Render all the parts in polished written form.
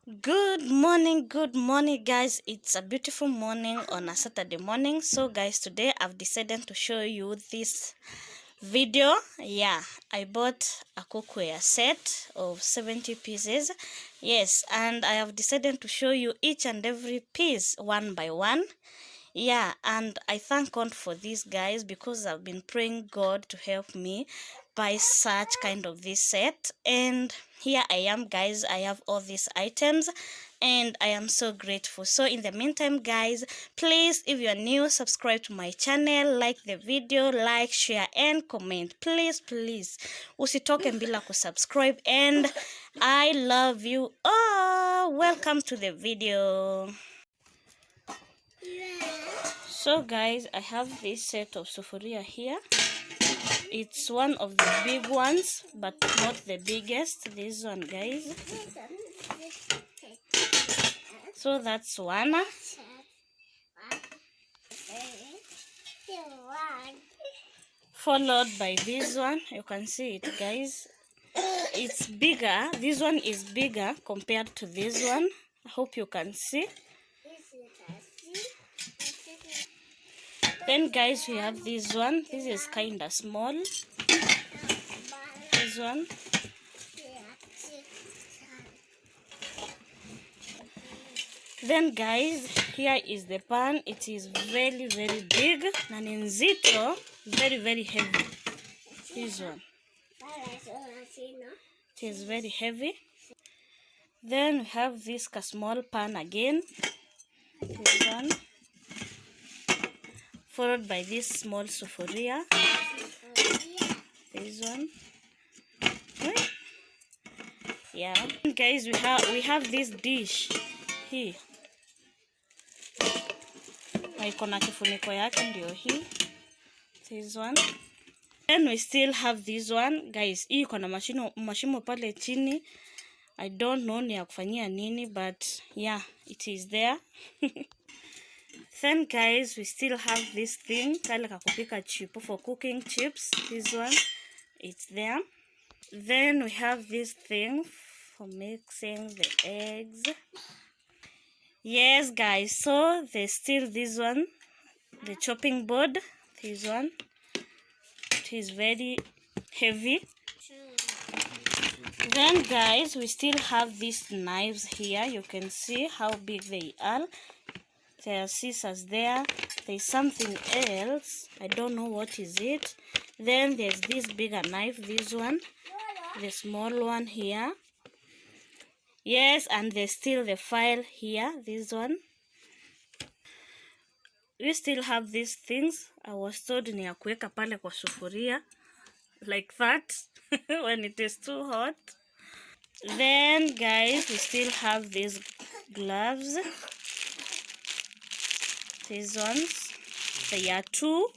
Good morning, guys. It's a beautiful morning on a Saturday morning. So, guys, today I've decided to show you this video. Yeah, I bought a cookware set of 70 pieces. Yes, and I have decided to show you each and every piece one by one. Yeah, and I thank God for this, guys, because I've been praying God to help me buy such kind of this set. And here I am, guys. I have all these items and I am so grateful. So in the meantime, guys, please, if you're new, subscribe to my channel, like the video, like, share and comment. Please usitoke bila kusubscribe, and I love you all. Welcome to the video. So guys, I have this set of sufuria here. It's one of the big ones, but not the biggest. This one, guys. So that's one. Followed by this one. You can see it, guys. It's bigger. This one is bigger compared to this one. I hope you can see. Then, guys, we have this one. This is kind of small. This one. Then, guys, here is the pan. It is very big. And in zito, very heavy. This one. It is very heavy. Then we have this small pan again. This one. Followed by this small sufuria. This one. Yeah. Guys, we have this dish hii. Na iko na kifuniko yake ndio hii. This one. Then we still have this one, guys. Hii iko na mashimo pale chini. I don't know ni ya kufanyia nini, but yeah, it is there. Then, guys, we still have this thing, kale kakupika chip for cooking chips. This one, it's there. Then we have this thing for mixing the eggs. Yes, guys, so there's still this one, the chopping board. This one, it is very heavy. Then, guys, we still have these knives here. You can see how big they are. There are scissors there. There's something else. I don't know what is it. Then there's this bigger knife, this one. The small one here. Yes, and there's still the file here, this one. We still have these things. I was told ni ya kuweka pale kwa sufuria. Like that. When it is too hot. Then, guys, we still have these gloves. These ones. They are two.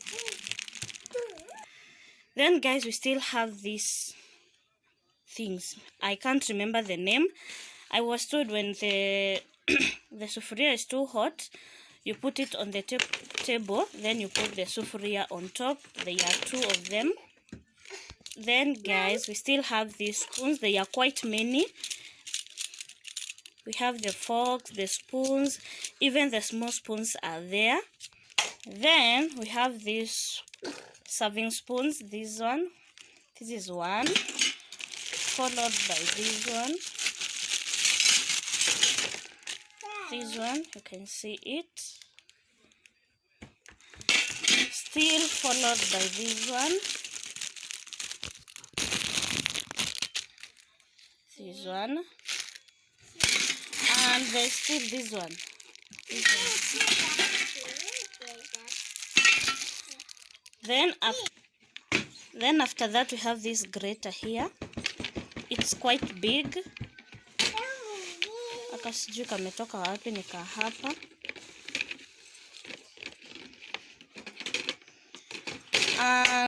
Then, guys, we still have these things. I can't remember the name. I was told when the sufuria is too hot, you put it on the table, then you put the sufuria on top. There are two of them. Then, guys, we still have these spoons. They are quite many. We have the forks, the spoons, even the small spoons are there. Then we have these serving spoons. This one, this is one, followed by this one. This one, you can see it. Still followed by this one. This one. And there's still this one. Then after that we have this grater here. It's quite big. Aka sijui kametoka wapi nika hapa.